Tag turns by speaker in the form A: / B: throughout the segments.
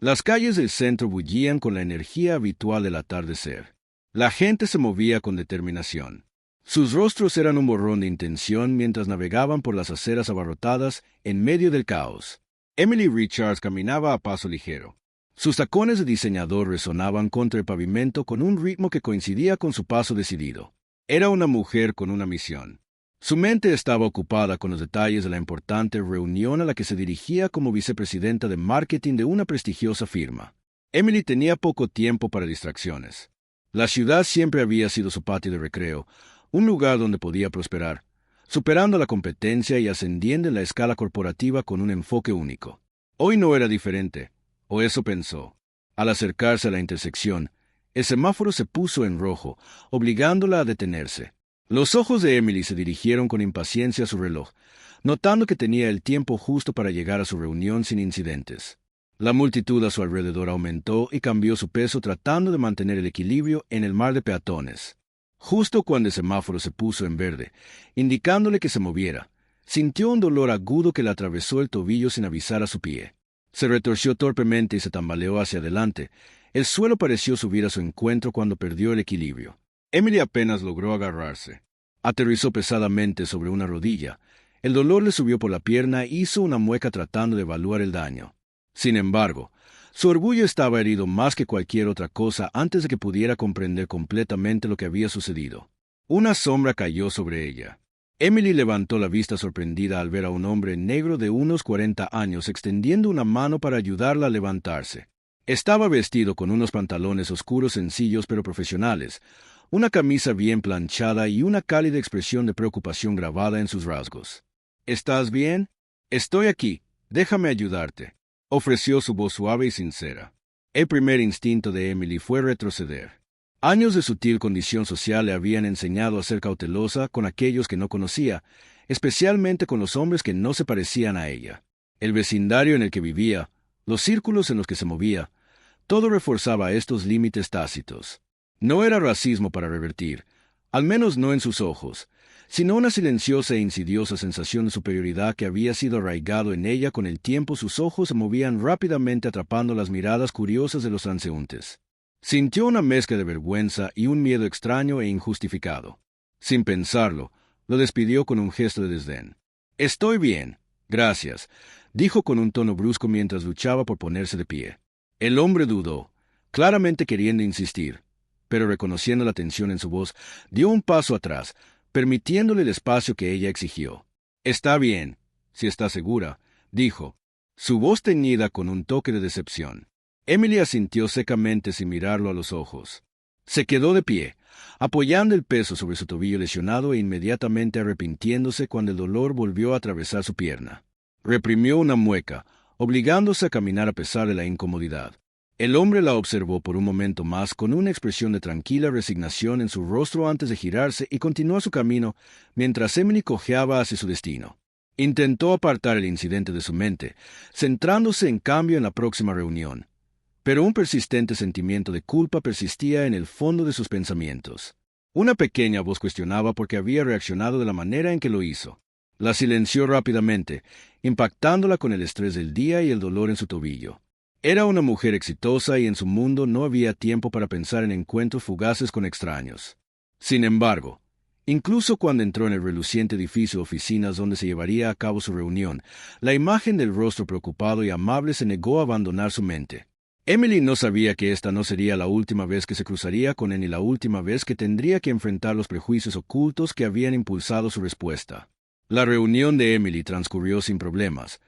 A: Las calles del centro bullían con la energía habitual del atardecer. La gente se movía con determinación. Sus rostros eran un borrón de intención mientras navegaban por las aceras abarrotadas en medio del caos. Emily Richards caminaba a paso ligero. Sus tacones de diseñador resonaban contra el pavimento con un ritmo que coincidía con su paso decidido. Era una mujer con una misión. Su mente estaba ocupada con los detalles de la importante reunión a la que se dirigía como vicepresidenta de marketing de una prestigiosa firma. Emily tenía poco tiempo para distracciones. La ciudad siempre había sido su patio de recreo, un lugar donde podía prosperar, superando la competencia y ascendiendo en la escala corporativa con un enfoque único. Hoy no era diferente, o eso pensó. Al acercarse a la intersección, el semáforo se puso en rojo, obligándola a detenerse. Los ojos de Emily se dirigieron con impaciencia a su reloj, notando que tenía el tiempo justo para llegar a su reunión sin incidentes. La multitud a su alrededor aumentó y cambió su peso tratando de mantener el equilibrio en el mar de peatones. Justo cuando el semáforo se puso en verde, indicándole que se moviera, sintió un dolor agudo que le atravesó el tobillo sin avisar a su pie. Se retorció torpemente y se tambaleó hacia adelante. El suelo pareció subir a su encuentro cuando perdió el equilibrio. Emily apenas logró agarrarse. Aterrizó pesadamente sobre una rodilla. El dolor le subió por la pierna e hizo una mueca tratando de evaluar el daño. Sin embargo, su orgullo estaba herido más que cualquier otra cosa antes de que pudiera comprender completamente lo que había sucedido. Una sombra cayó sobre ella. Emily levantó la vista sorprendida al ver a un hombre negro de unos 40 años extendiendo una mano para ayudarla a levantarse. Estaba vestido con unos pantalones oscuros sencillos pero profesionales, una camisa bien planchada y una cálida expresión de preocupación grabada en sus rasgos. ¿Estás bien? Estoy aquí. Déjame ayudarte, ofreció su voz suave y sincera. El primer instinto de Emily fue retroceder. Años de sutil condición social le habían enseñado a ser cautelosa con aquellos que no conocía, especialmente con los hombres que no se parecían a ella. El vecindario en el que vivía, los círculos en los que se movía, todo reforzaba estos límites tácitos. No era racismo para revertir, al menos no en sus ojos, sino una silenciosa e insidiosa sensación de superioridad que había sido arraigado en ella. Con el tiempo sus ojos se movían rápidamente atrapando las miradas curiosas de los transeúntes. Sintió una mezcla de vergüenza y un miedo extraño e injustificado. Sin pensarlo, lo despidió con un gesto de desdén. «Estoy bien, gracias», dijo con un tono brusco mientras luchaba por ponerse de pie. El hombre dudó, claramente queriendo insistir, pero reconociendo la tensión en su voz, dio un paso atrás, permitiéndole el espacio que ella exigió. «Está bien, si está segura», dijo, su voz teñida con un toque de decepción. Emily asintió secamente sin mirarlo a los ojos. Se quedó de pie, apoyando el peso sobre su tobillo lesionado e inmediatamente arrepintiéndose cuando el dolor volvió a atravesar su pierna. Reprimió una mueca, obligándose a caminar a pesar de la incomodidad. El hombre la observó por un momento más con una expresión de tranquila resignación en su rostro antes de girarse y continuó su camino mientras Emily cojeaba hacia su destino. Intentó apartar el incidente de su mente, centrándose en cambio en la próxima reunión. Pero un persistente sentimiento de culpa persistía en el fondo de sus pensamientos. Una pequeña voz cuestionaba por qué había reaccionado de la manera en que lo hizo. La silenció rápidamente, impactándola con el estrés del día y el dolor en su tobillo. Era una mujer exitosa y en su mundo no había tiempo para pensar en encuentros fugaces con extraños. Sin embargo, incluso cuando entró en el reluciente edificio de oficinas donde se llevaría a cabo su reunión, la imagen del rostro preocupado y amable se negó a abandonar su mente. Emily no sabía que esta no sería la última vez que se cruzaría con él ni la última vez que tendría que enfrentar los prejuicios ocultos que habían impulsado su respuesta. La reunión de Emily transcurrió sin problemas,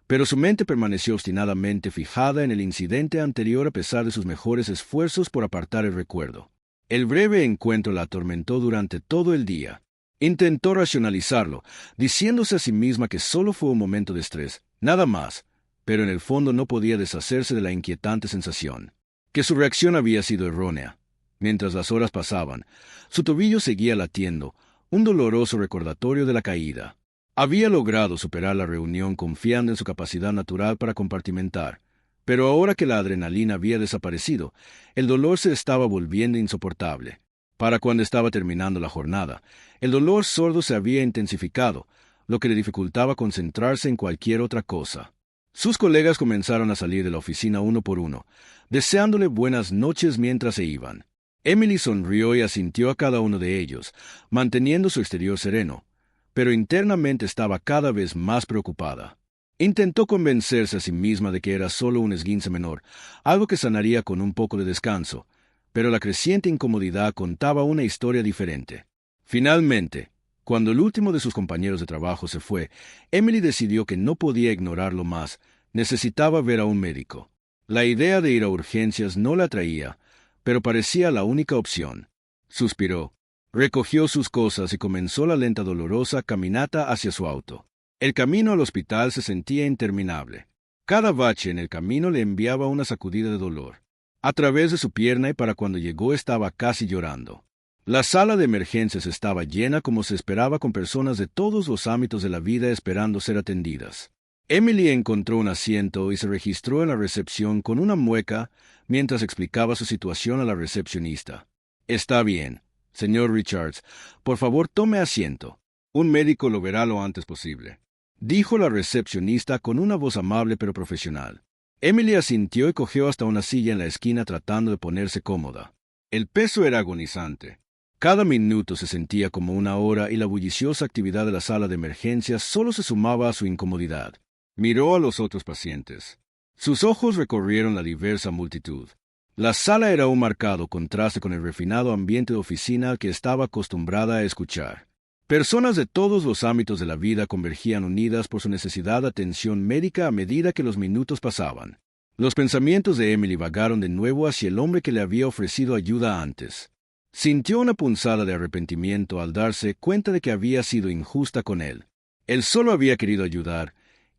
A: pero su mente permaneció obstinadamente fijada en el incidente anterior a pesar de sus mejores esfuerzos por apartar el recuerdo. El breve encuentro la atormentó durante todo el día. Intentó racionalizarlo, diciéndose a sí misma que solo fue un momento de estrés, nada más, pero en el fondo no podía deshacerse de la inquietante sensación. Que su reacción había sido errónea. Mientras las horas pasaban, su tobillo seguía latiendo, un doloroso recordatorio de la caída. Había logrado superar la reunión confiando en su capacidad natural para compartimentar, pero ahora que la adrenalina había desaparecido, el dolor se estaba volviendo insoportable. Para cuando estaba terminando la jornada, el dolor sordo se había intensificado, lo que le dificultaba concentrarse en cualquier otra cosa. Sus colegas comenzaron a salir de la oficina uno por uno, deseándole buenas noches mientras se iban. Emily sonrió y asintió a cada uno de ellos, manteniendo su exterior sereno, pero internamente estaba cada vez más preocupada. Intentó convencerse a sí misma de que era solo un esguince menor, algo que sanaría con un poco de descanso, pero la creciente incomodidad contaba una historia diferente. Finalmente, cuando el último de sus compañeros de trabajo se fue, Emily decidió que no podía ignorarlo más, necesitaba ver a un médico. La idea de ir a urgencias no la atraía, pero parecía la única opción. Suspiró, recogió sus cosas y comenzó la lenta dolorosa caminata hacia su auto. El camino al hospital se sentía interminable. Cada bache en el camino le enviaba una sacudida de dolor a través de su pierna y para cuando llegó estaba casi llorando. La sala de emergencias estaba llena como se esperaba, con personas de todos los ámbitos de la vida esperando ser atendidas. Emily encontró un asiento y se registró en la recepción con una mueca mientras explicaba su situación a la recepcionista. «Está bien, señor Richards. Por favor, tome asiento. Un médico lo verá lo antes posible», dijo la recepcionista con una voz amable pero profesional. Emily asintió y cogió hasta una silla en la esquina tratando de ponerse cómoda. El peso era agonizante. Cada minuto se sentía como una hora y la bulliciosa actividad de la sala de emergencias solo se sumaba a su incomodidad. Miró a los otros pacientes. Sus ojos recorrieron la diversa multitud. La sala era un marcado contraste con el refinado ambiente de oficina que estaba acostumbrada a escuchar. Personas de todos los ámbitos de la vida convergían unidas por su necesidad de atención médica a medida que los minutos pasaban. Los pensamientos de Emily vagaron de nuevo hacia el hombre que le había ofrecido ayuda antes. Sintió una punzada de arrepentimiento al darse cuenta de que había sido injusta con él. Él solo había querido ayudar,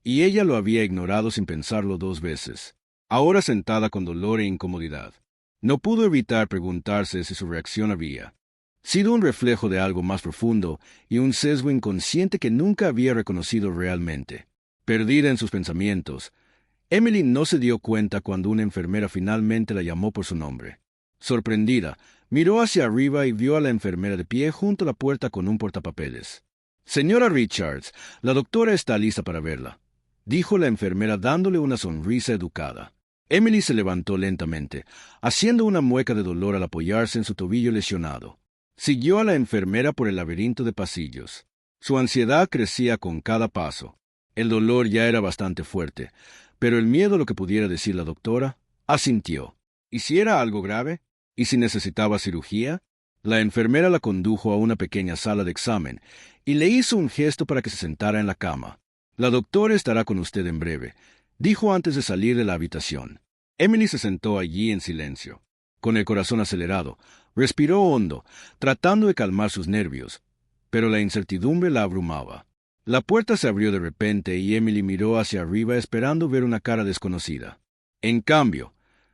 A: y ella lo había ignorado sin pensarlo dos veces. Ahora sentada con dolor e incomodidad, no pudo evitar preguntarse si su reacción había sido un reflejo de algo más profundo y un sesgo inconsciente que nunca había reconocido realmente. Perdida en sus pensamientos, Emily no se dio cuenta cuando una enfermera finalmente la llamó por su nombre. Sorprendida, miró hacia arriba y vio a la enfermera de pie junto a la puerta con un portapapeles. «Señora Richards, la doctora está lista para verla», dijo la enfermera dándole una sonrisa educada. Emily se levantó lentamente, haciendo una mueca de dolor al apoyarse en su tobillo lesionado. Siguió a la enfermera por el laberinto de pasillos. Su ansiedad crecía con cada paso. El dolor ya era bastante fuerte, pero el miedo a lo que pudiera decir la doctora asintió. ¿Y si era algo grave? ¿Y si necesitaba cirugía? La enfermera la condujo a una pequeña sala de examen y le hizo un gesto para que se sentara en la cama. «La doctora estará con usted en breve», dijo antes de salir de la habitación. Emily se sentó allí en silencio. Con el corazón acelerado, respiró hondo, tratando de calmar sus nervios, pero la incertidumbre la abrumaba. La puerta se abrió de repente y Emily miró hacia arriba esperando ver una cara desconocida. En cambio,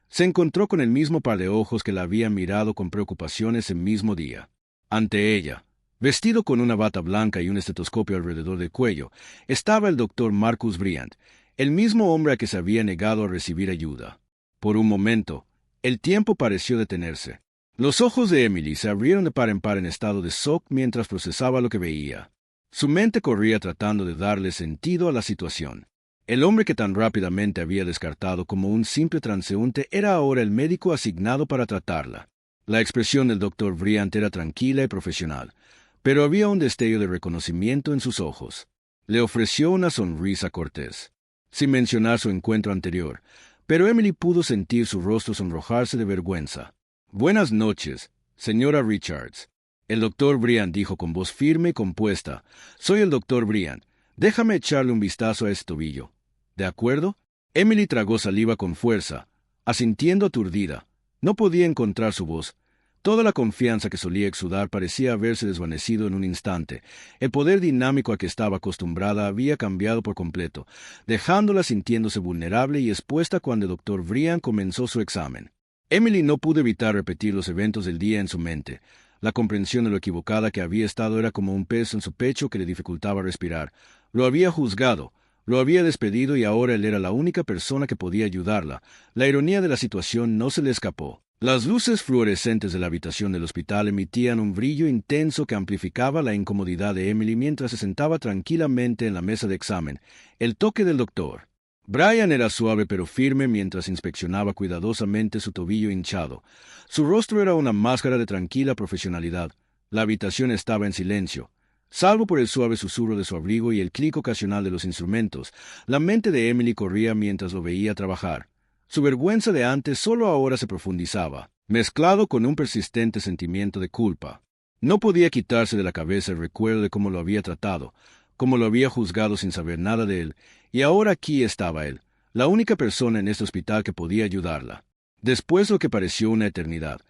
A: se encontró con el mismo par de ojos que la había mirado con preocupación ese mismo día. Ante ella, vestido con una bata blanca y un estetoscopio alrededor del cuello, estaba el doctor Marcus Bryant, el mismo hombre a que se había negado a recibir ayuda. Por un momento, el tiempo pareció detenerse. Los ojos de Emily se abrieron de par en par en estado de shock mientras procesaba lo que veía. Su mente corría tratando de darle sentido a la situación. El hombre que tan rápidamente había descartado como un simple transeúnte era ahora el médico asignado para tratarla. La expresión del doctor Bryant era tranquila y profesional, pero había un destello de reconocimiento en sus ojos. Le ofreció una sonrisa cortés, sin mencionar su encuentro anterior, pero Emily pudo sentir su rostro sonrojarse de vergüenza. «Buenas noches, señora Richards», el doctor Bryant dijo con voz firme y compuesta. «Soy el doctor Bryant. Déjame echarle un vistazo a ese tobillo. ¿De acuerdo?» Emily tragó saliva con fuerza, asintiendo aturdida. No podía encontrar su voz. Toda la confianza que solía exudar parecía haberse desvanecido en un instante. El poder dinámico a que estaba acostumbrada había cambiado por completo, dejándola sintiéndose vulnerable y expuesta cuando el doctor Bryant comenzó su examen. Emily no pudo evitar repetir los eventos del día en su mente. La comprensión de lo equivocada que había estado era como un peso en su pecho que le dificultaba respirar. Lo había juzgado, lo había despedido y ahora él era la única persona que podía ayudarla. La ironía de la situación no se le escapó. Las luces fluorescentes de la habitación del hospital emitían un brillo intenso que amplificaba la incomodidad de Emily mientras se sentaba tranquilamente en la mesa de examen. El toque del doctor Brian era suave pero firme mientras inspeccionaba cuidadosamente su tobillo hinchado. Su rostro era una máscara de tranquila profesionalidad. La habitación estaba en silencio. Salvo por el suave susurro de su abrigo y el clic ocasional de los instrumentos, la mente de Emily corría mientras lo veía trabajar. Su vergüenza de antes solo ahora se profundizaba, mezclado con un persistente sentimiento de culpa. No podía quitarse de la cabeza el recuerdo de cómo lo había tratado, cómo lo había juzgado sin saber nada de él, y ahora aquí estaba él, la única persona en este hospital que podía ayudarla. Después de lo que pareció una eternidad,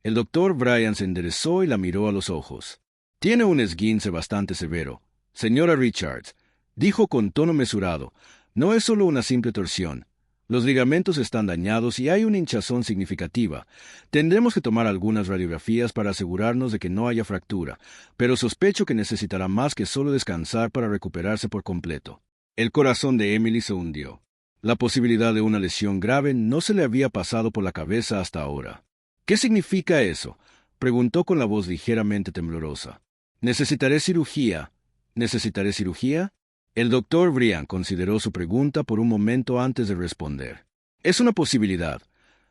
A: el doctor Brian se enderezó y la miró a los ojos. «Tiene un esguince bastante severo, señora Richards», dijo con tono mesurado. «No es solo una simple torsión. Los ligamentos están dañados y hay una hinchazón significativa. Tendremos que tomar algunas radiografías para asegurarnos de que no haya fractura, pero sospecho que necesitará más que solo descansar para recuperarse por completo». El corazón de Emily se hundió. La posibilidad de una lesión grave no se le había pasado por la cabeza hasta ahora. «¿Qué significa eso?», preguntó con la voz ligeramente temblorosa. «Necesitaré cirugía». «¿Necesitaré cirugía?». El doctor Brian consideró su pregunta por un momento antes de responder. «Es una posibilidad,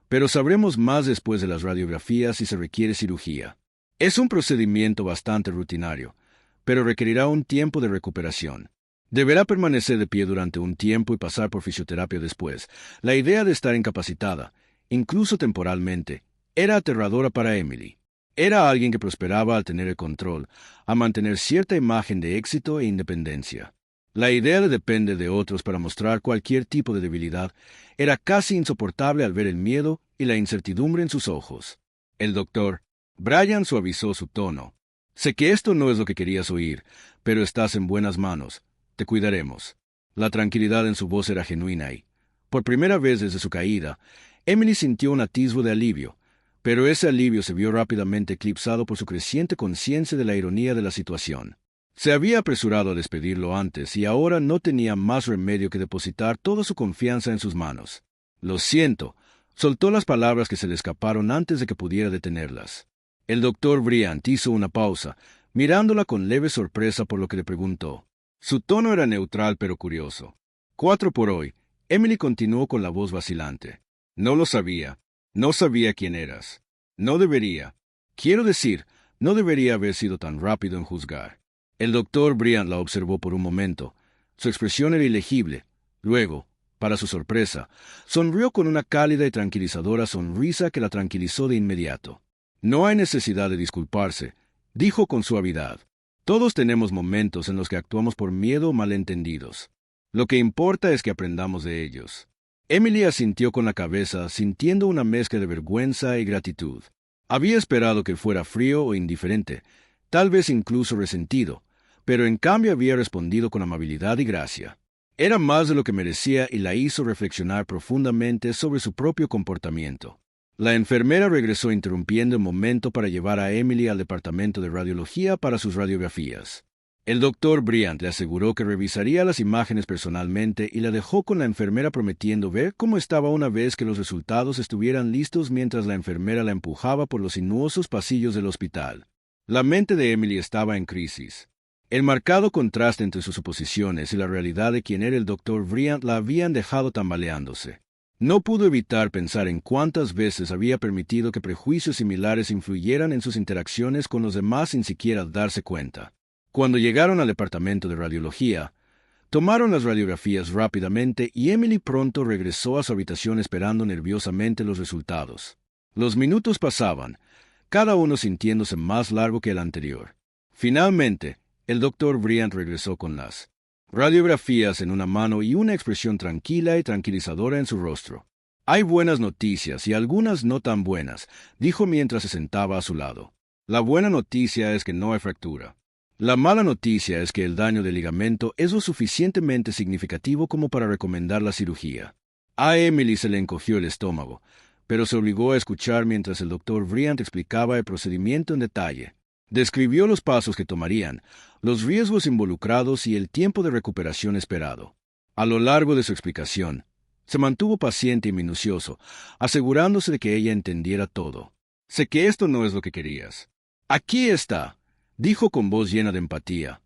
A: pero sabremos más después de las radiografías si se requiere cirugía. Es un procedimiento bastante rutinario, pero requerirá un tiempo de recuperación. Deberá permanecer de pie durante un tiempo y pasar por fisioterapia después». La idea de estar incapacitada, incluso temporalmente, era aterradora para Emily. Era alguien que prosperaba al tener el control, a mantener cierta imagen de éxito e independencia. La idea de depender de otros para mostrar cualquier tipo de debilidad era casi insoportable al ver el miedo y la incertidumbre en sus ojos. El doctor Brian suavizó su tono. «Sé que esto no es lo que querías oír, pero estás en buenas manos. Te cuidaremos». La tranquilidad en su voz era genuina y, por primera vez desde su caída, Emily sintió un atisbo de alivio, pero ese alivio se vio rápidamente eclipsado por su creciente conciencia de la ironía de la situación. Se había apresurado a despedirlo antes y ahora no tenía más remedio que depositar toda su confianza en sus manos. «Lo siento», soltó las palabras que se le escaparon antes de que pudiera detenerlas. El doctor Brian hizo una pausa, mirándola con leve sorpresa por lo que le preguntó. Su tono era neutral pero curioso. «4 por hoy», Emily continuó con la voz vacilante. «No lo sabía. No sabía quién eras. No debería. Quiero decir, no debería haber sido tan rápido en juzgar». El doctor Brian la observó por un momento. Su expresión era ilegible. Luego, para su sorpresa, sonrió con una cálida y tranquilizadora sonrisa que la tranquilizó de inmediato. «No hay necesidad de disculparse», dijo con suavidad. «Todos tenemos momentos en los que actuamos por miedo o malentendidos. Lo que importa es que aprendamos de ellos». Emily asintió con la cabeza, sintiendo una mezcla de vergüenza y gratitud. Había esperado que fuera frío o indiferente, tal vez incluso resentido, pero en cambio había respondido con amabilidad y gracia. Era más de lo que merecía y la hizo reflexionar profundamente sobre su propio comportamiento. La enfermera regresó interrumpiendo el momento para llevar a Emily al departamento de radiología para sus radiografías. El doctor Brian le aseguró que revisaría las imágenes personalmente y la dejó con la enfermera prometiendo ver cómo estaba una vez que los resultados estuvieran listos mientras la enfermera la empujaba por los sinuosos pasillos del hospital. La mente de Emily estaba en crisis. El marcado contraste entre sus suposiciones y la realidad de quién era el doctor Brian la habían dejado tambaleándose. No pudo evitar pensar en cuántas veces había permitido que prejuicios similares influyeran en sus interacciones con los demás sin siquiera darse cuenta. Cuando llegaron al departamento de radiología, tomaron las radiografías rápidamente y Emily pronto regresó a su habitación esperando nerviosamente los resultados. Los minutos pasaban, cada uno sintiéndose más largo que el anterior. Finalmente, el doctor Brian regresó con las radiografías en una mano y una expresión tranquila y tranquilizadora en su rostro. «Hay buenas noticias y algunas no tan buenas», dijo mientras se sentaba a su lado. «La buena noticia es que no hay fractura. La mala noticia es que el daño del ligamento es lo suficientemente significativo como para recomendar la cirugía». A Emily se le encogió el estómago, pero se obligó a escuchar mientras el doctor Brian explicaba el procedimiento en detalle. Describió los pasos que tomarían, los riesgos involucrados y el tiempo de recuperación esperado. A lo largo de su explicación, se mantuvo paciente y minucioso, asegurándose de que ella entendiera todo. «Sé que esto no es lo que querías. Aquí está», dijo con voz llena de empatía.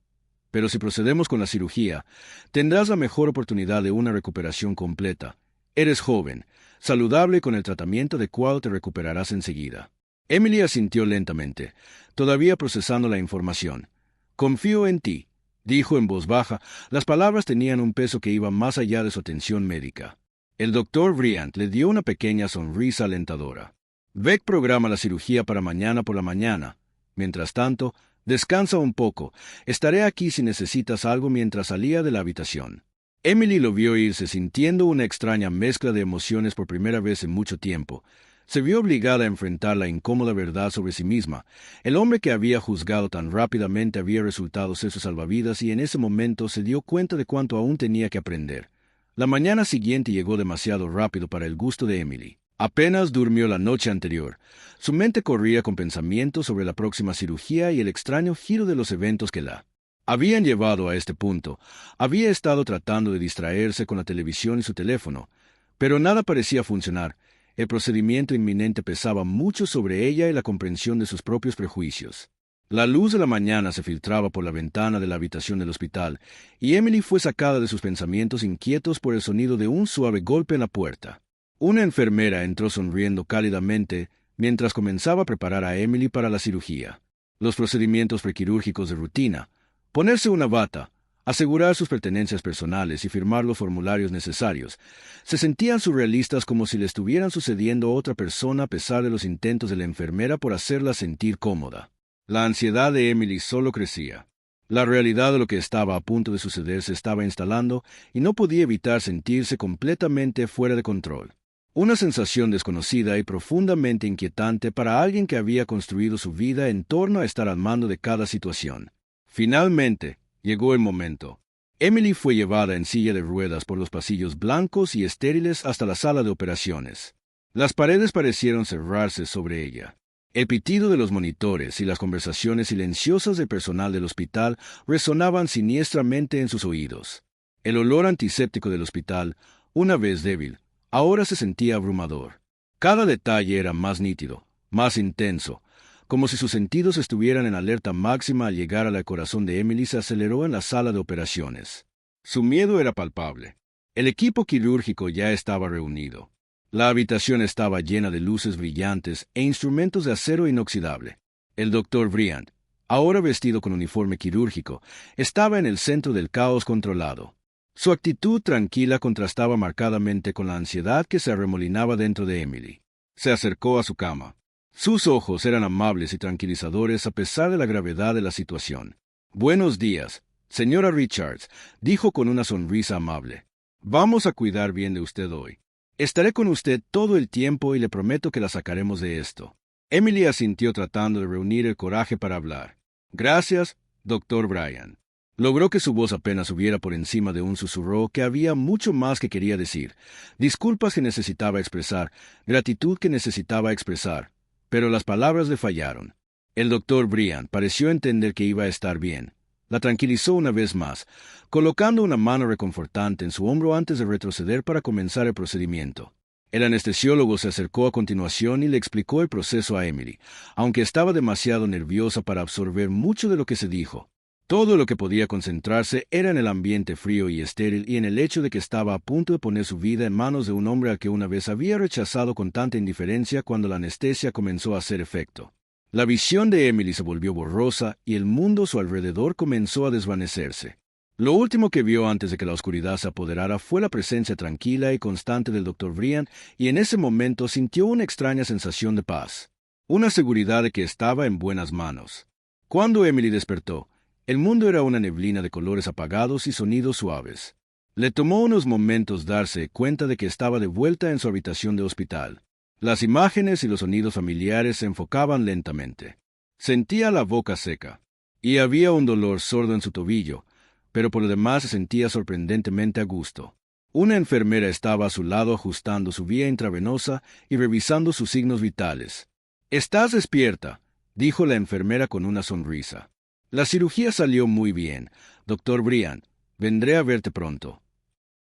A: Pero si procedemos con la cirugía, tendrás la mejor oportunidad de una recuperación completa. Eres joven, saludable y con el tratamiento adecuado te recuperarás enseguida. Emily asintió lentamente, todavía procesando la información. Confío en ti, dijo en voz baja. Las palabras tenían un peso que iba más allá de su atención médica. El doctor Bryant le dio una pequeña sonrisa alentadora. Beck programa la cirugía para mañana por la mañana. Mientras tanto, descansa un poco. Estaré aquí si necesitas algo mientras salía de la habitación. Emily lo vio irse sintiendo una extraña mezcla de emociones por primera vez en mucho tiempo. Se vio obligada a enfrentar la incómoda verdad sobre sí misma. El hombre que había juzgado tan rápidamente había resultado ser su salvavidas y en ese momento se dio cuenta de cuánto aún tenía que aprender. La mañana siguiente llegó demasiado rápido para el gusto de Emily. Apenas durmió la noche anterior. Su mente corría con pensamientos sobre la próxima cirugía y el extraño giro de los eventos que la habían llevado a este punto. Había estado tratando de distraerse con la televisión y su teléfono, pero nada parecía funcionar. El procedimiento inminente pesaba mucho sobre ella y la comprensión de sus propios prejuicios. La luz de la mañana se filtraba por la ventana de la habitación del hospital, y Emily fue sacada de sus pensamientos inquietos por el sonido de un suave golpe en la puerta. Una enfermera entró sonriendo cálidamente mientras comenzaba a preparar a Emily para la cirugía. Los procedimientos prequirúrgicos de rutina, ponerse una bata, asegurar sus pertenencias personales y firmar los formularios necesarios, se sentían surrealistas como si le estuvieran sucediendo a otra persona a pesar de los intentos de la enfermera por hacerla sentir cómoda. La ansiedad de Emily solo crecía. La realidad de lo que estaba a punto de suceder se estaba instalando y no podía evitar sentirse completamente fuera de control. Una sensación desconocida y profundamente inquietante para alguien que había construido su vida en torno a estar al mando de cada situación. Finalmente, llegó el momento. Emily fue llevada en silla de ruedas por los pasillos blancos y estériles hasta la sala de operaciones. Las paredes parecieron cerrarse sobre ella. El pitido de los monitores y las conversaciones silenciosas del personal del hospital resonaban siniestramente en sus oídos. El olor antiséptico del hospital, una vez débil, ahora se sentía abrumador. Cada detalle era más nítido, más intenso. Como si sus sentidos estuvieran en alerta máxima al llegar al corazón de Emily se aceleró en la sala de operaciones. Su miedo era palpable. El equipo quirúrgico ya estaba reunido. La habitación estaba llena de luces brillantes e instrumentos de acero inoxidable. El doctor Bryant, ahora vestido con uniforme quirúrgico, estaba en el centro del caos controlado. Su actitud tranquila contrastaba marcadamente con la ansiedad que se arremolinaba dentro de Emily. Se acercó a su cama. Sus ojos eran amables y tranquilizadores a pesar de la gravedad de la situación. «Buenos días, señora Richards», dijo con una sonrisa amable. «Vamos a cuidar bien de usted hoy. Estaré con usted todo el tiempo y le prometo que la sacaremos de esto». Emily asintió tratando de reunir el coraje para hablar. «Gracias, doctor Bryant». Logró que su voz apenas subiera por encima de un susurro que había mucho más que quería decir. Disculpas que necesitaba expresar, gratitud que necesitaba expresar. Pero las palabras le fallaron. El doctor Bryant pareció entender que iba a estar bien. La tranquilizó una vez más, colocando una mano reconfortante en su hombro antes de retroceder para comenzar el procedimiento. El anestesiólogo se acercó a continuación y le explicó el proceso a Emily, aunque estaba demasiado nerviosa para absorber mucho de lo que se dijo. Todo lo que podía concentrarse era en el ambiente frío y estéril y en el hecho de que estaba a punto de poner su vida en manos de un hombre al que una vez había rechazado con tanta indiferencia cuando la anestesia comenzó a hacer efecto. La visión de Emily se volvió borrosa y el mundo a su alrededor comenzó a desvanecerse. Lo último que vio antes de que la oscuridad se apoderara fue la presencia tranquila y constante del doctor Bryant y en ese momento sintió una extraña sensación de paz, una seguridad de que estaba en buenas manos. Cuando Emily despertó, el mundo era una neblina de colores apagados y sonidos suaves. Le tomó unos momentos darse cuenta de que estaba de vuelta en su habitación de hospital. Las imágenes y los sonidos familiares se enfocaban lentamente. Sentía la boca seca, y había un dolor sordo en su tobillo, pero por lo demás se sentía sorprendentemente a gusto. Una enfermera estaba a su lado ajustando su vía intravenosa y revisando sus signos vitales. «Estás despierta», dijo la enfermera con una sonrisa. «La cirugía salió muy bien, doctor Bryant. Vendré a verte pronto».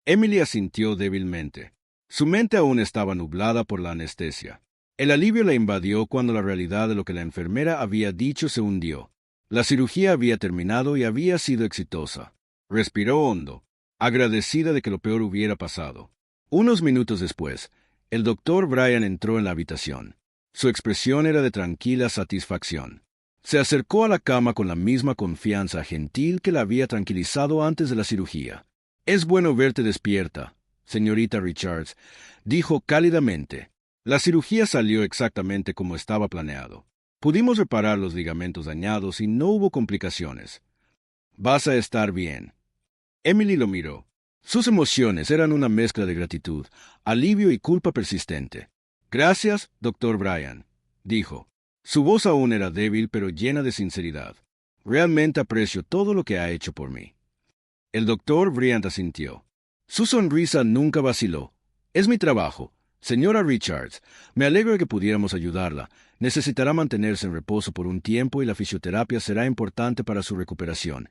A: Emily asintió débilmente. Su mente aún estaba nublada por la anestesia. El alivio la invadió cuando la realidad de lo que la enfermera había dicho se hundió. La cirugía había terminado y había sido exitosa. Respiró hondo, agradecida de que lo peor hubiera pasado. Unos minutos después, el doctor Bryan entró en la habitación. Su expresión era de tranquila satisfacción. Se acercó a la cama con la misma confianza gentil que la había tranquilizado antes de la cirugía. «Es bueno verte despierta, señorita Richards», dijo cálidamente. La cirugía salió exactamente como estaba planeado. Pudimos reparar los ligamentos dañados y no hubo complicaciones. «Vas a estar bien». Emily lo miró. Sus emociones eran una mezcla de gratitud, alivio y culpa persistente. «Gracias, doctor Bryan», dijo. Su voz aún era débil pero llena de sinceridad. «Realmente aprecio todo lo que ha hecho por mí». El doctor Bryan asintió. Su sonrisa nunca vaciló. «Es mi trabajo. Señora Richards, me alegro de que pudiéramos ayudarla. Necesitará mantenerse en reposo por un tiempo y la fisioterapia será importante para su recuperación.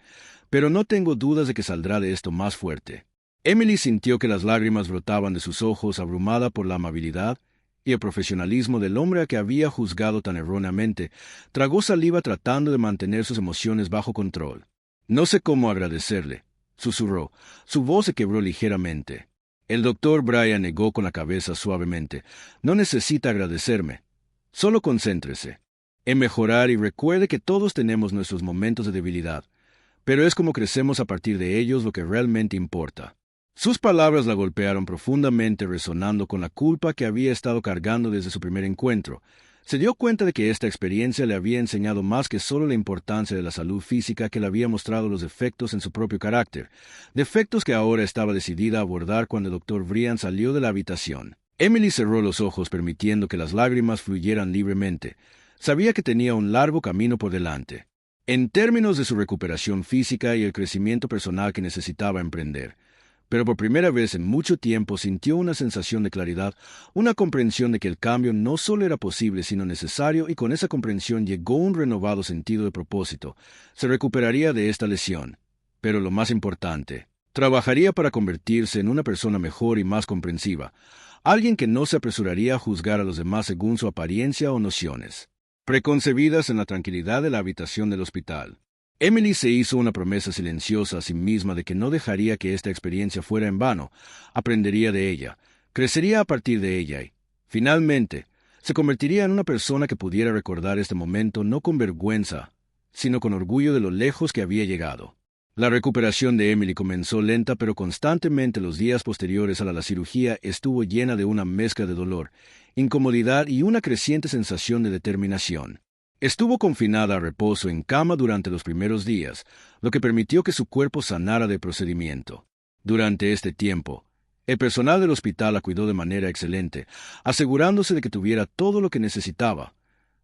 A: Pero no tengo dudas de que saldrá de esto más fuerte». Emily sintió que las lágrimas brotaban de sus ojos, abrumada por la amabilidad y el profesionalismo del hombre a que había juzgado tan erróneamente. Tragó saliva tratando de mantener sus emociones bajo control. «No sé cómo agradecerle», susurró. Su voz se quebró ligeramente. El doctor Bryan negó con la cabeza suavemente. «No necesita agradecerme. Solo concéntrese en mejorar y recuerde que todos tenemos nuestros momentos de debilidad, pero es como crecemos a partir de ellos lo que realmente importa». Sus palabras la golpearon profundamente, resonando con la culpa que había estado cargando desde su primer encuentro. Se dio cuenta de que esta experiencia le había enseñado más que solo la importancia de la salud física, que le había mostrado los defectos en su propio carácter, defectos que ahora estaba decidida a abordar cuando el doctor Bryan salió de la habitación. Emily cerró los ojos permitiendo que las lágrimas fluyeran libremente. Sabía que tenía un largo camino por delante, en términos de su recuperación física y el crecimiento personal que necesitaba emprender. Pero por primera vez en mucho tiempo sintió una sensación de claridad, una comprensión de que el cambio no solo era posible sino necesario, y con esa comprensión llegó un renovado sentido de propósito. Se recuperaría de esta lesión, pero lo más importante, trabajaría para convertirse en una persona mejor y más comprensiva, alguien que no se apresuraría a juzgar a los demás según su apariencia o nociones preconcebidas en la tranquilidad de la habitación del hospital. Emily se hizo una promesa silenciosa a sí misma de que no dejaría que esta experiencia fuera en vano. Aprendería de ella, crecería a partir de ella y, finalmente, se convertiría en una persona que pudiera recordar este momento no con vergüenza, sino con orgullo de lo lejos que había llegado. La recuperación de Emily comenzó lenta, pero constantemente los días posteriores a la cirugía estuvo llena de una mezcla de dolor, incomodidad y una creciente sensación de determinación. Estuvo confinada a reposo en cama durante los primeros días, lo que permitió que su cuerpo sanara del procedimiento. Durante este tiempo, el personal del hospital la cuidó de manera excelente, asegurándose de que tuviera todo lo que necesitaba.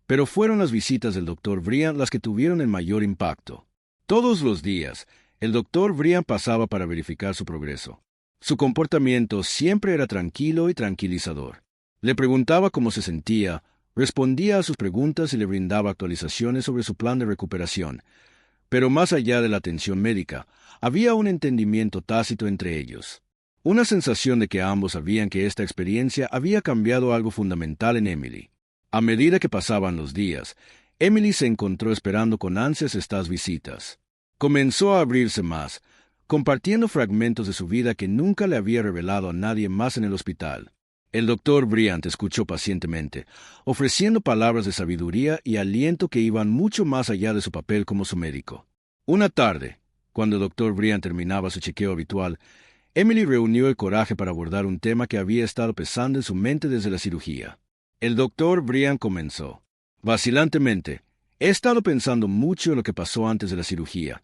A: Pero fueron las visitas del Dr. Bryan las que tuvieron el mayor impacto. Todos los días, el Dr. Bryan pasaba para verificar su progreso. Su comportamiento siempre era tranquilo y tranquilizador. Le preguntaba cómo se sentía, respondía a sus preguntas y le brindaba actualizaciones sobre su plan de recuperación. Pero más allá de la atención médica, había un entendimiento tácito entre ellos. Una sensación de que ambos sabían que esta experiencia había cambiado algo fundamental en Emily. A medida que pasaban los días, Emily se encontró esperando con ansias estas visitas. Comenzó a abrirse más, compartiendo fragmentos de su vida que nunca le había revelado a nadie más en el hospital. El doctor Bryan escuchó pacientemente, ofreciendo palabras de sabiduría y aliento que iban mucho más allá de su papel como su médico. Una tarde, cuando el doctor Bryan terminaba su chequeo habitual, Emily reunió el coraje para abordar un tema que había estado pesando en su mente desde la cirugía. El doctor Bryan comenzó. Vacilantemente, he estado pensando mucho en lo que pasó antes de la cirugía,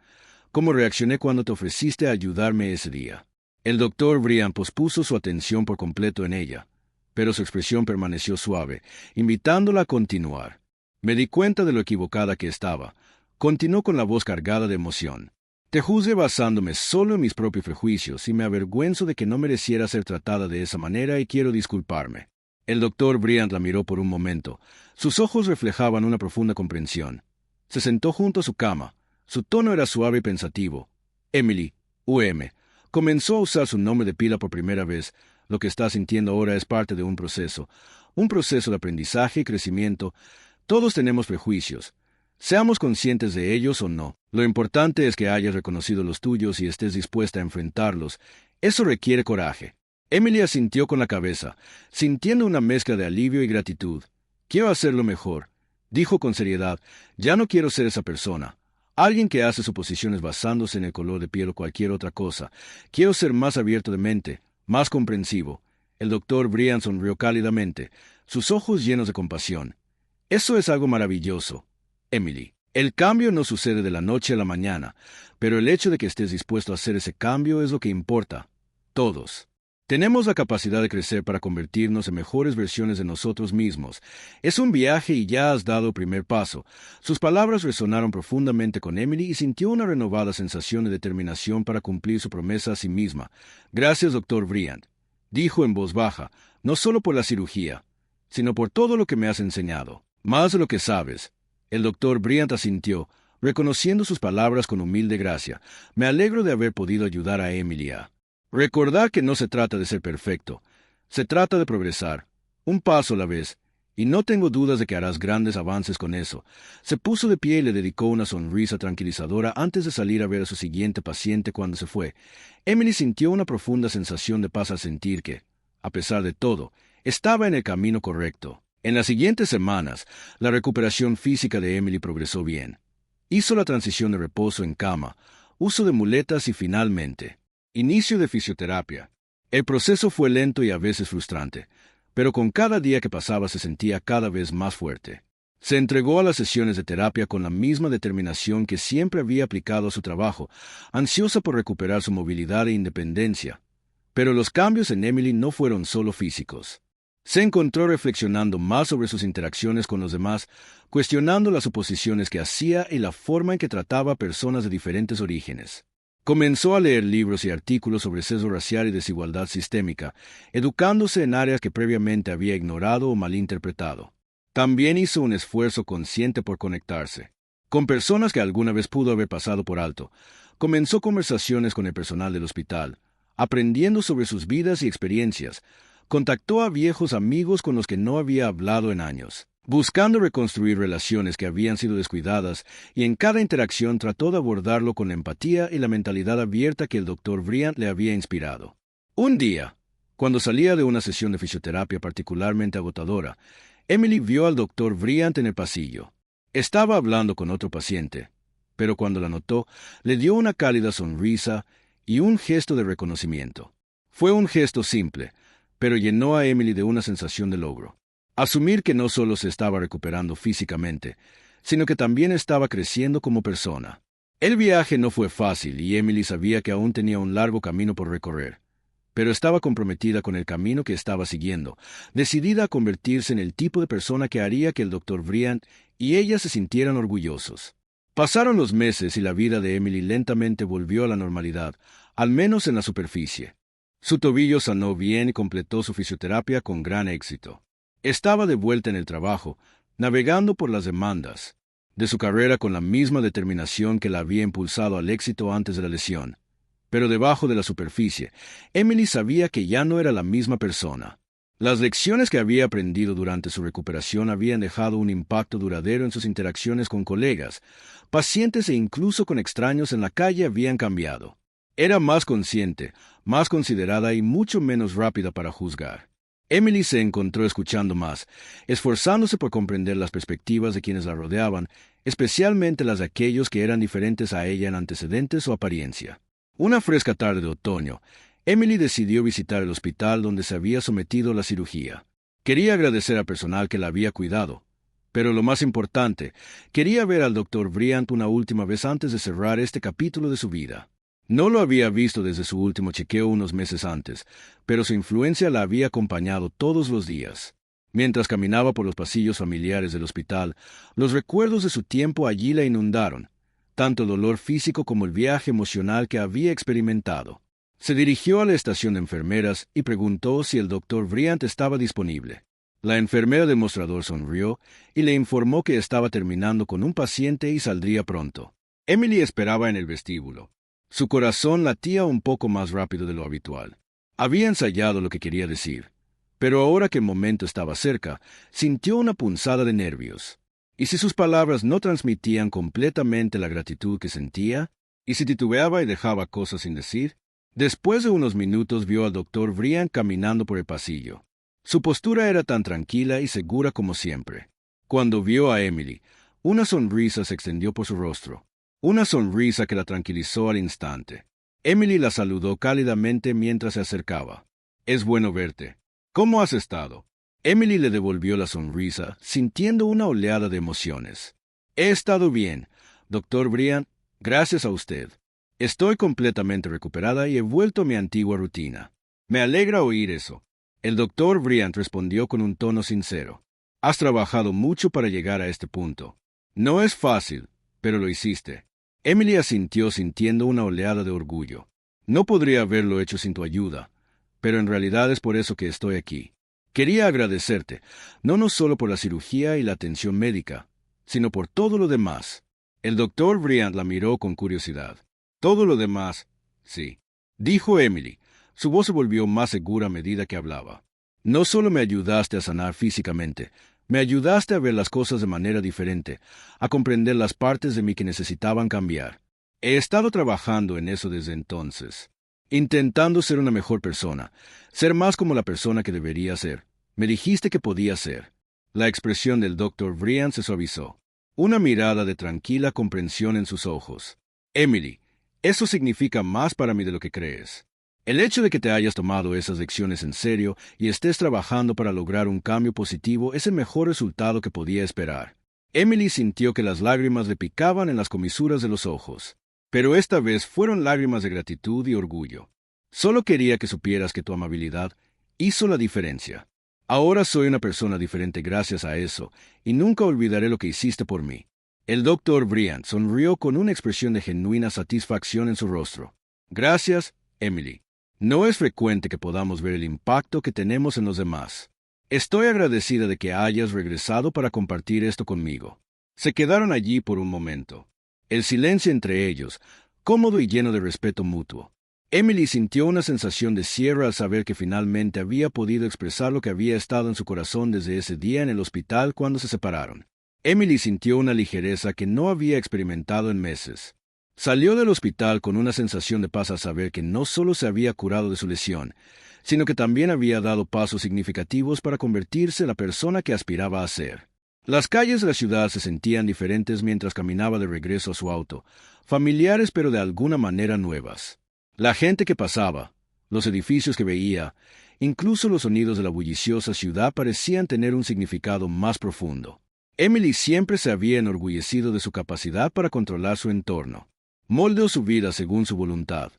A: cómo reaccioné cuando te ofreciste a ayudarme ese día. El doctor Bryan pospuso su atención por completo en ella, pero su expresión permaneció suave, invitándola a continuar. Me di cuenta de lo equivocada que estaba. Continuó con la voz cargada de emoción. Te juzgué basándome solo en mis propios prejuicios y me avergüenzo de que no mereciera ser tratada de esa manera y quiero disculparme. El doctor Bryan la miró por un momento. Sus ojos reflejaban una profunda comprensión. Se sentó junto a su cama. Su tono era suave y pensativo. Emily, comenzó a usar su nombre de pila por primera vez. Lo que está sintiendo ahora es parte de un proceso de aprendizaje y crecimiento. Todos tenemos prejuicios. Seamos conscientes de ellos o no. Lo importante es que hayas reconocido los tuyos y estés dispuesta a enfrentarlos. Eso requiere coraje. Emily asintió con la cabeza, sintiendo una mezcla de alivio y gratitud. Quiero hacerlo mejor, dijo con seriedad. Ya no quiero ser esa persona. Alguien que hace suposiciones basándose en el color de piel o cualquier otra cosa. Quiero ser más abierto de mente, más comprensivo. El doctor Brian sonrió cálidamente, sus ojos llenos de compasión. Eso es algo maravilloso, Emily. El cambio no sucede de la noche a la mañana, pero el hecho de que estés dispuesto a hacer ese cambio es lo que importa. Todos tenemos la capacidad de crecer para convertirnos en mejores versiones de nosotros mismos. Es un viaje y ya has dado el primer paso. Sus palabras resonaron profundamente con Emily y sintió una renovada sensación de determinación para cumplir su promesa a sí misma. Gracias, doctor Briand, dijo en voz baja, no solo por la cirugía, sino por todo lo que me has enseñado. Más de lo que sabes. El doctor Briand asintió, reconociendo sus palabras con humilde gracia. Me alegro de haber podido ayudar a Emily a recordar que no se trata de ser perfecto, se trata de progresar, un paso a la vez, y no tengo dudas de que harás grandes avances con eso. Se puso de pie y le dedicó una sonrisa tranquilizadora antes de salir a ver a su siguiente paciente cuando se fue. Emily sintió una profunda sensación de paz al sentir que, a pesar de todo, estaba en el camino correcto. En las siguientes semanas, la recuperación física de Emily progresó bien. Hizo la transición de reposo en cama, uso de muletas y finalmente, inicio de fisioterapia. El proceso fue lento y a veces frustrante, pero con cada día que pasaba se sentía cada vez más fuerte. Se entregó a las sesiones de terapia con la misma determinación que siempre había aplicado a su trabajo, ansiosa por recuperar su movilidad e independencia. Pero los cambios en Emily no fueron solo físicos. Se encontró reflexionando más sobre sus interacciones con los demás, cuestionando las suposiciones que hacía y la forma en que trataba a personas de diferentes orígenes. Comenzó a leer libros y artículos sobre sesgo racial y desigualdad sistémica, educándose en áreas que previamente había ignorado o malinterpretado. También hizo un esfuerzo consciente por conectarse con personas que alguna vez pudo haber pasado por alto. Comenzó conversaciones con el personal del hospital, aprendiendo sobre sus vidas y experiencias. Contactó a viejos amigos con los que no había hablado en años, buscando reconstruir relaciones que habían sido descuidadas, y en cada interacción trató de abordarlo con la empatía y la mentalidad abierta que el doctor Briand le había inspirado. Un día, cuando salía de una sesión de fisioterapia particularmente agotadora, Emily vio al doctor Briand en el pasillo. Estaba hablando con otro paciente, pero cuando la notó, le dio una cálida sonrisa y un gesto de reconocimiento. Fue un gesto simple, pero llenó a Emily de una sensación de logro. Asumir que no solo se estaba recuperando físicamente, sino que también estaba creciendo como persona. El viaje no fue fácil y Emily sabía que aún tenía un largo camino por recorrer, pero estaba comprometida con el camino que estaba siguiendo, decidida a convertirse en el tipo de persona que haría que el doctor Briand y ella se sintieran orgullosos. Pasaron los meses y la vida de Emily lentamente volvió a la normalidad, al menos en la superficie. Su tobillo sanó bien y completó su fisioterapia con gran éxito. Estaba de vuelta en el trabajo, navegando por las demandas de su carrera con la misma determinación que la había impulsado al éxito antes de la lesión. Pero debajo de la superficie, Emily sabía que ya no era la misma persona. Las lecciones que había aprendido durante su recuperación habían dejado un impacto duradero en sus interacciones con colegas, pacientes e incluso con extraños en la calle habían cambiado. Era más consciente, más considerada y mucho menos rápida para juzgar. Emily se encontró escuchando más, esforzándose por comprender las perspectivas de quienes la rodeaban, especialmente las de aquellos que eran diferentes a ella en antecedentes o apariencia. Una fresca tarde de otoño, Emily decidió visitar el hospital donde se había sometido a la cirugía. Quería agradecer al personal que la había cuidado, pero lo más importante, quería ver al doctor Briand una última vez antes de cerrar este capítulo de su vida. No lo había visto desde su último chequeo unos meses antes, pero su influencia la había acompañado todos los días. Mientras caminaba por los pasillos familiares del hospital, los recuerdos de su tiempo allí la inundaron, tanto el dolor físico como el viaje emocional que había experimentado. Se dirigió a la estación de enfermeras y preguntó si el doctor Briand estaba disponible. La enfermera del mostrador sonrió y le informó que estaba terminando con un paciente y saldría pronto. Emily esperaba en el vestíbulo. Su corazón latía un poco más rápido de lo habitual. Había ensayado lo que quería decir, pero ahora que el momento estaba cerca, sintió una punzada de nervios. ¿Y si sus palabras no transmitían completamente la gratitud que sentía? ¿Y si titubeaba y dejaba cosas sin decir? Después de unos minutos vio al doctor Brian caminando por el pasillo. Su postura era tan tranquila y segura como siempre. Cuando vio a Emily, una sonrisa se extendió por su rostro. Una sonrisa que la tranquilizó al instante. Emily la saludó cálidamente mientras se acercaba. «Es bueno verte. ¿Cómo has estado?» Emily le devolvió la sonrisa, sintiendo una oleada de emociones. «He estado bien, doctor Brian, gracias a usted. Estoy completamente recuperada y he vuelto a mi antigua rutina. Me alegra oír eso». El doctor Brian respondió con un tono sincero. «Has trabajado mucho para llegar a este punto. No es fácil, pero lo hiciste». Emily asintió sintiendo una oleada de orgullo. «No podría haberlo hecho sin tu ayuda, pero en realidad es por eso que estoy aquí. Quería agradecerte, no solo por la cirugía y la atención médica, sino por todo lo demás». El doctor Brian la miró con curiosidad. «Todo lo demás, sí», dijo Emily. Su voz se volvió más segura a medida que hablaba. «No solo me ayudaste a sanar físicamente, me ayudaste a ver las cosas de manera diferente, a comprender las partes de mí que necesitaban cambiar. He estado trabajando en eso desde entonces, intentando ser una mejor persona, ser más como la persona que debería ser. Me dijiste que podía ser». La expresión del doctor Brian se suavizó. Una mirada de tranquila comprensión en sus ojos. «Emily, eso significa más para mí de lo que crees. El hecho de que te hayas tomado esas lecciones en serio y estés trabajando para lograr un cambio positivo es el mejor resultado que podía esperar». Emily sintió que las lágrimas le picaban en las comisuras de los ojos, pero esta vez fueron lágrimas de gratitud y orgullo. «Solo quería que supieras que tu amabilidad hizo la diferencia. Ahora soy una persona diferente gracias a eso, y nunca olvidaré lo que hiciste por mí». El doctor Brian sonrió con una expresión de genuina satisfacción en su rostro. «Gracias, Emily. No es frecuente que podamos ver el impacto que tenemos en los demás. Estoy agradecida de que hayas regresado para compartir esto conmigo». Se quedaron allí por un momento. El silencio entre ellos, cómodo y lleno de respeto mutuo. Emily sintió una sensación de cierre al saber que finalmente había podido expresar lo que había estado en su corazón desde ese día en el hospital cuando se separaron. Emily sintió una ligereza que no había experimentado en meses. Salió del hospital con una sensación de paz al saber que no solo se había curado de su lesión, sino que también había dado pasos significativos para convertirse en la persona que aspiraba a ser. Las calles de la ciudad se sentían diferentes mientras caminaba de regreso a su auto, familiares pero de alguna manera nuevas. La gente que pasaba, los edificios que veía, incluso los sonidos de la bulliciosa ciudad parecían tener un significado más profundo. Emily siempre se había enorgullecido de su capacidad para controlar su entorno. Moldeó su vida según su voluntad,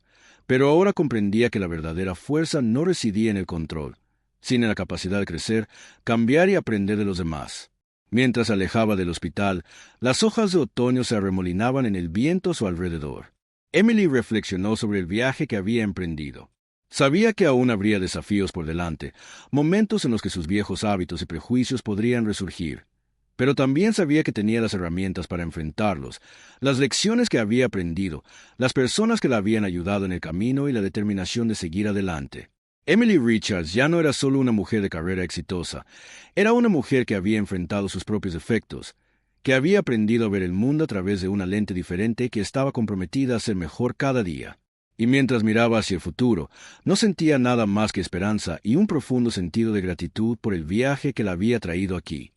A: pero ahora comprendía que la verdadera fuerza no residía en el control, sino en la capacidad de crecer, cambiar y aprender de los demás. Mientras se alejaba del hospital, las hojas de otoño se arremolinaban en el viento a su alrededor. Emily reflexionó sobre el viaje que había emprendido. Sabía que aún habría desafíos por delante, momentos en los que sus viejos hábitos y prejuicios podrían resurgir. Pero también sabía que tenía las herramientas para enfrentarlos, las lecciones que había aprendido, las personas que la habían ayudado en el camino y la determinación de seguir adelante. Emily Richards ya no era solo una mujer de carrera exitosa, era una mujer que había enfrentado sus propios defectos, que había aprendido a ver el mundo a través de una lente diferente, que estaba comprometida a ser mejor cada día. Y mientras miraba hacia el futuro, no sentía nada más que esperanza y un profundo sentido de gratitud por el viaje que la había traído aquí.